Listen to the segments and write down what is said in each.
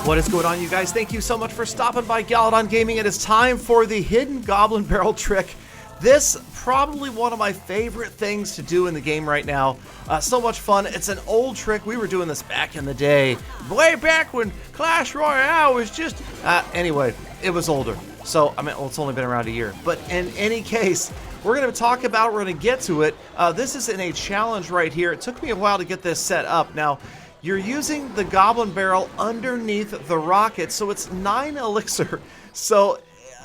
What is going on, you guys? Thank you so much for stopping by Galadon Gaming. It is time for the Hidden Goblin Barrel trick. This probably one of my favorite things to do in the game right now. So much fun. It's an old trick. We were doing this back in the day, way back when Clash Royale was just... anyway, it was older. So, I mean, well, it's only been around a year. But in any case, we're going to talk about it. We're going to get to it. This is in a challenge right here. It took me a while to get this set up. Now, you're using the Goblin Barrel underneath the rocket, so it's 9 elixir. So,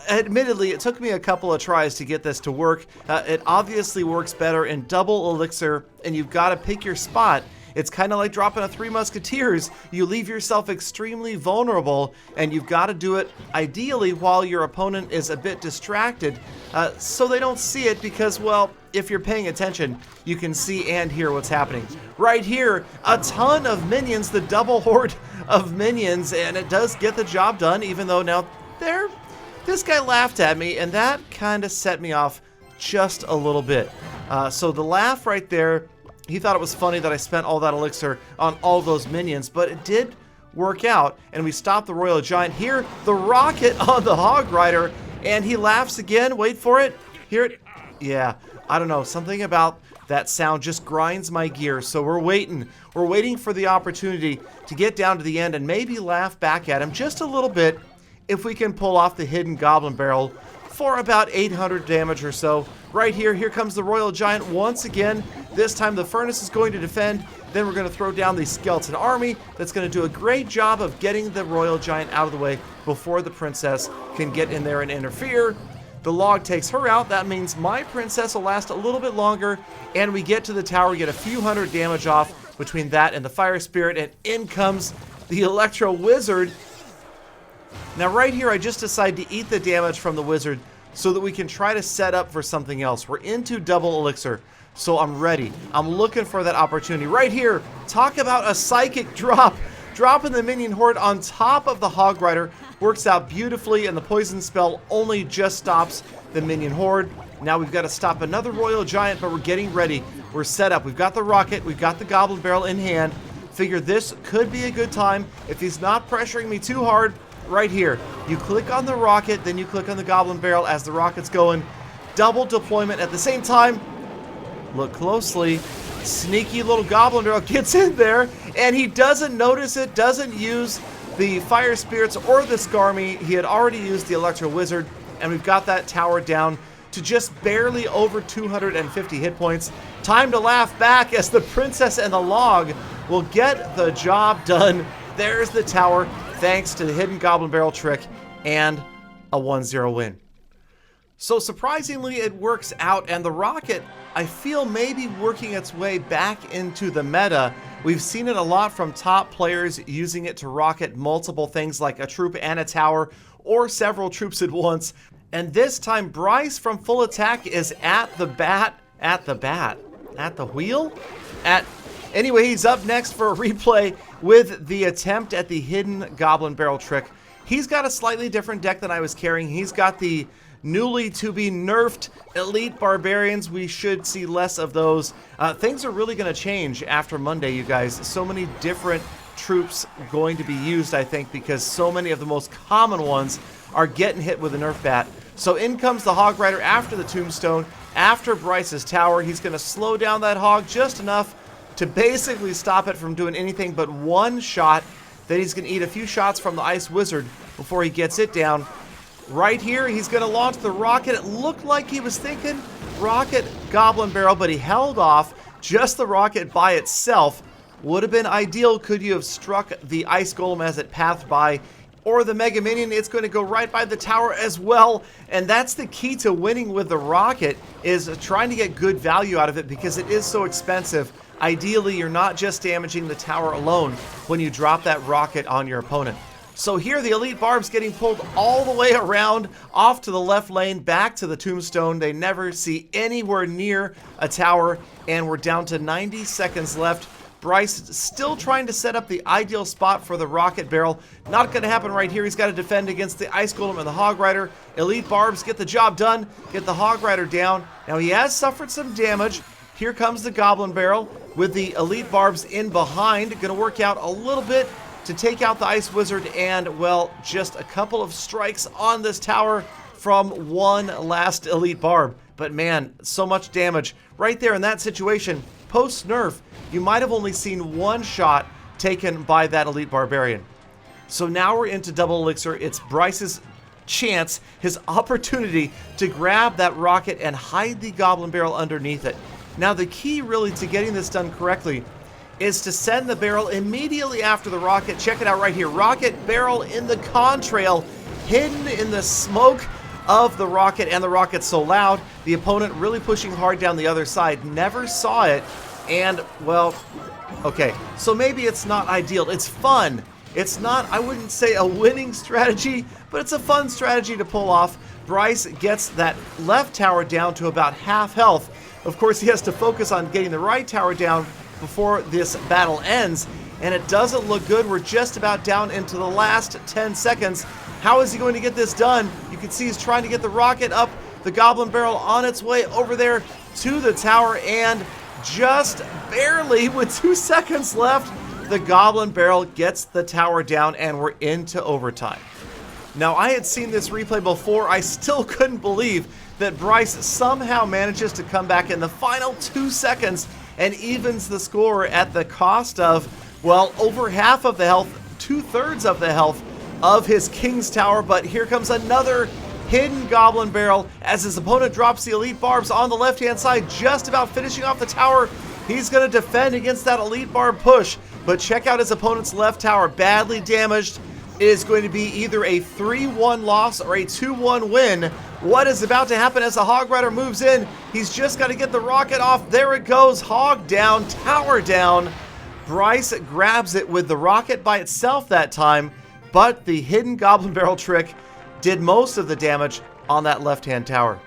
admittedly, it took me a couple of tries to get this to work. It obviously works better in double elixir, and you've got to pick your spot. It's kind of like dropping a Three Musketeers. You leave yourself extremely vulnerable, and you've got to do it ideally while your opponent is a bit distracted, so they don't see it because, well, if you're paying attention, you can see and hear what's happening. Right here, a ton of minions, the double horde of minions, and it does get the job done, even though now this guy laughed at me, and that kind of set me off just a little bit. So the laugh right there, he thought it was funny that I spent all that elixir on all those minions, but it did work out, and we stopped the Royal Giant. Here, the rocket on the Hog Rider, and he laughs again. Wait for it. Hear it. Yeah, I don't know. Something about that sound just grinds my gears, so we're waiting. We're waiting for the opportunity to get down to the end and maybe laugh back at him just a little bit if we can pull off the Hidden Goblin Barrel for about 800 damage or so. Right here, here comes the Royal Giant once again. This time the Furnace is going to defend. Then we're going to throw down the Skeleton Army that's going to do a great job of getting the Royal Giant out of the way before the Princess can get in there and interfere. The log takes her out. That means my Princess will last a little bit longer, and we get to the tower, get a few hundred damage off between that and the Fire Spirit, and in comes the Electro Wizard. Now right here, I just decide to eat the damage from the Wizard so that we can try to set up for something else. We're into double elixir, so I'm ready. I'm looking for that opportunity. Right here, talk about a psychic drop. Dropping the Minion Horde on top of the Hog Rider works out beautifully, and the poison spell only just stops the Minion Horde. Now we've got to stop another Royal Giant, but we're getting ready. We're set up. We've got the rocket. We've got the Goblin Barrel in hand. Figure this could be a good time if he's not pressuring me too hard. Right here, you click on the rocket, then you click on the Goblin Barrel as the rocket's going. Double deployment at the same time. Look closely. Sneaky little Goblin Barrel gets in there, and he doesn't notice it, doesn't use the Fire Spirits or the Skarmy. He had already used the Electro Wizard, and we've got that tower down to just barely over 250 hit points. Time to laugh back as the Princess and the Log will get the job done. There's the tower, thanks to the Hidden Goblin Barrel trick and a 1-0 win. So surprisingly, it works out, and the rocket, I feel, maybe working its way back into the meta. We've seen it a lot from top players using it to rocket multiple things like a troop and a tower, or several troops at once. And this time, Bryce from Full Attack is at the wheel? Anyway, he's up next for a replay with the attempt at the Hidden Goblin Barrel trick. He's got a slightly different deck than I was carrying. He's got the newly to be nerfed Elite Barbarians. We should see less of those. Things are really going to change after Monday, you guys. So many different troops going to be used, I think, because so many of the most common ones are getting hit with a nerf bat. So in comes the Hog Rider after the Tombstone, after Bryce's tower. He's going to slow down that hog just enough to basically stop it from doing anything but one shot. Then he's going to eat a few shots from the Ice Wizard before he gets it down. Right here, he's going to launch the rocket. It looked like he was thinking rocket Goblin Barrel, but he held off. Just the rocket by itself would have been ideal could you have struck the Ice Golem as it passed by, or the Mega Minion. It's going to go right by the tower as well, and that's the key to winning with the rocket, is trying to get good value out of it because it is so expensive. Ideally, you're not just damaging the tower alone when you drop that rocket on your opponent. So here, the Elite Barb's getting pulled all the way around, off to the left lane, back to the Tombstone. They never see anywhere near a tower, and we're down to 90 seconds left. Bryce still trying to set up the ideal spot for the Rocket Barrel. Not going to happen right here. He's got to defend against the Ice Golem and the Hog Rider. Elite Barbs get the job done, get the Hog Rider down. Now he has suffered some damage. Here comes the Goblin Barrel with the Elite Barbs in behind. Going to work out a little bit to take out the Ice Wizard, and, well, just a couple of strikes on this tower from one last Elite Barb. But man, so much damage. Right there in that situation, post-nerf, you might have only seen one shot taken by that Elite Barbarian. So now we're into double elixir. It's Bryce's chance, his opportunity to grab that rocket and hide the Goblin Barrel underneath it. Now the key really to getting this done correctly is to send the barrel immediately after the rocket. Check it out right here. Rocket barrel in the contrail, hidden in the smoke of the rocket, and the rocket's so loud, the opponent really pushing hard down the other side never saw it, and, well, okay, so maybe it's not ideal. It's fun. It's not, I wouldn't say a winning strategy, but it's a fun strategy to pull off. Bryce gets that left tower down to about half health. Of course, he has to focus on getting the right tower down before this battle ends, and it doesn't look good. We're just about down into the last 10 seconds. How is he going to get this done? You can see he's trying to get the rocket up, the Goblin Barrel on its way over there to the tower, and just barely, with 2 seconds left, the Goblin Barrel gets the tower down, and we're into overtime. Now, I had seen this replay before. I still couldn't believe that Bryce somehow manages to come back in the final 2 seconds and evens the score at the cost of, well, over half of the health, 2/3 of the health of his King's Tower. But here comes another hidden Goblin Barrel as his opponent drops the Elite Barbs on the left-hand side, just about finishing off the tower. He's going to defend against that Elite Barb push, but check out his opponent's left tower, badly damaged. It is going to be either a 3-1 loss or a 2-1 win. What is about to happen as the Hog Rider moves in? He's just got to get the rocket off. There it goes. Hog down, tower down. Bryce grabs it with the rocket by itself that time, but the hidden Goblin Barrel trick did most of the damage on that left-hand tower.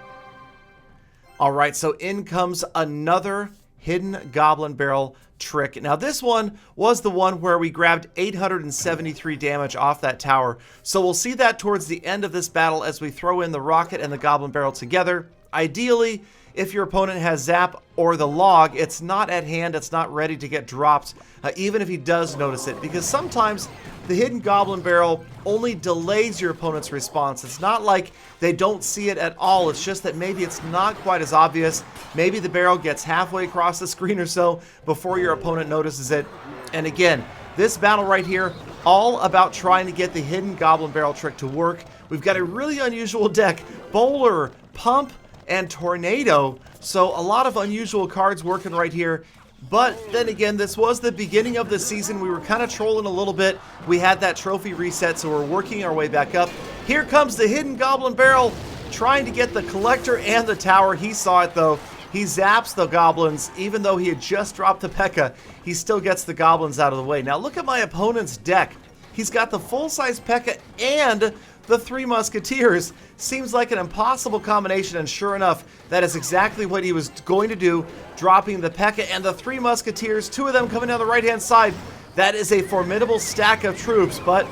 All right, so in comes another hidden Goblin Barrel trick. Now this one was the one where we grabbed 873 damage off that tower. So we'll see that towards the end of this battle as we throw in the rocket and the Goblin Barrel together. Ideally, if your opponent has Zap or the Log, it's not at hand, it's not ready to get dropped, even if he does notice it, because sometimes the hidden Goblin Barrel only delays your opponent's response. It's not like they don't see it at all, it's just that maybe it's not quite as obvious. Maybe the barrel gets halfway across the screen or so before your opponent notices it. And again, this battle right here, all about trying to get the hidden Goblin Barrel trick to work. We've got a really unusual deck, Bowler, Pump, and Tornado, so a lot of unusual cards working right here. But then again, this was the beginning of the season. We were kind of trolling a little bit. We had that trophy reset, so we're working our way back up. Here comes the hidden Goblin Barrel, trying to get the collector and the tower. He saw it though. He zaps the goblins. Even though he had just dropped the P.E.K.K.A., he still gets the goblins out of the way. Now look at my opponent's deck. He's got the full-size P.E.K.K.A. and the 3 Musketeers. Seems like an impossible combination, and sure enough, that is exactly what he was going to do, dropping the P.E.K.K.A. and the 3 Musketeers, 2 of them coming down the right-hand side. That is a formidable stack of troops, but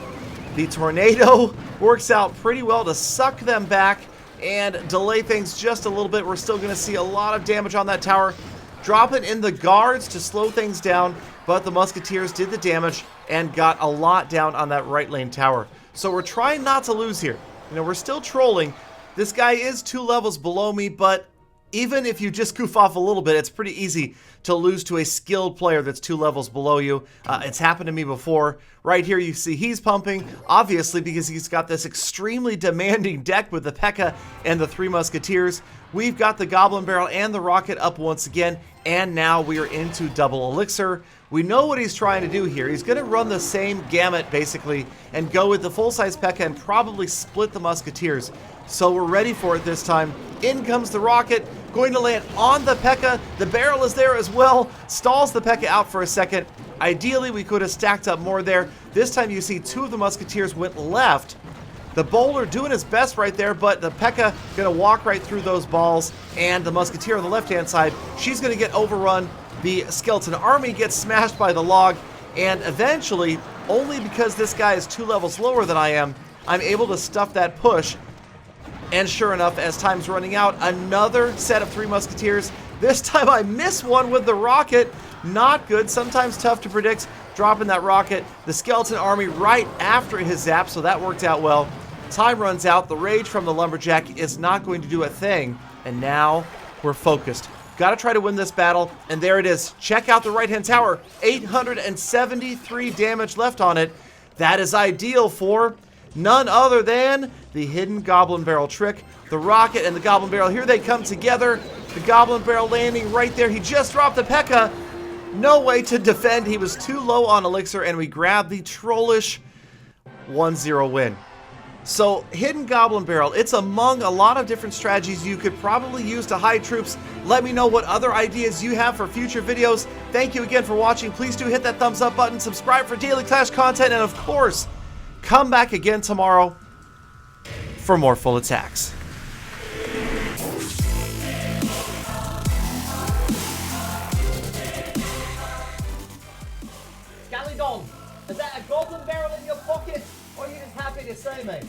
the Tornado works out pretty well to suck them back and delay things just a little bit. We're still going to see a lot of damage on that tower. Drop it in the guards to slow things down, but the Musketeers did the damage and got a lot down on that right lane tower. So we're trying not to lose here. You know, we're still trolling. This guy is 2 levels below me, but even if you just goof off a little bit, it's pretty easy to lose to a skilled player that's 2 levels below you. It's happened to me before. Right here you see he's pumping, obviously because he's got this extremely demanding deck with the P.E.K.K.A. and the 3 Musketeers. We've got the Goblin Barrel and the Rocket up once again, and now we are into double elixir. We know what he's trying to do here. He's going to run the same gamut, basically, and go with the full-size P.E.K.K.A. and probably split the Musketeers. So we're ready for it this time. In comes the Rocket, going to land on the P.E.K.K.A. The barrel is there as well, stalls the P.E.K.K.A. out for a second. Ideally, we could have stacked up more there. This time you see 2 of the Musketeers went left. The Bowler doing his best right there, but the P.E.K.K.A. going to walk right through those balls, and the Musketeer on the left-hand side, she's going to get overrun. The Skeleton Army gets smashed by the Log, and eventually, only because this guy is 2 levels lower than I am, I'm able to stuff that push. And sure enough, as time's running out, another set of 3 Musketeers. This time I miss one with the Rocket. Not good, sometimes tough to predict. dropping that rocket. The skeleton army right after his zap, so that worked out well. Time runs out. The rage from the lumberjack is not going to do a thing. And now we're focused. Got to try to win this battle. And there it is. Check out the right-hand tower. 873 damage left on it. That is ideal for none other than the Hidden Goblin Barrel trick. The rocket and the Goblin Barrel. Here they come together. The Goblin Barrel landing right there. He just dropped the P.E.K.K.A. No way to defend. He was too low on elixir, and we grabbed the trollish 1-0 win. So, Hidden Goblin Barrel, it's among a lot of different strategies you could probably use to hide troops. Let me know what other ideas you have for future videos. Thank you again for watching. Please do hit that thumbs up button, subscribe for daily Clash content, and of course, come back again tomorrow for more full attacks. Scally Don, is that a Goblin Barrel in your pocket, or are you just happy to see me?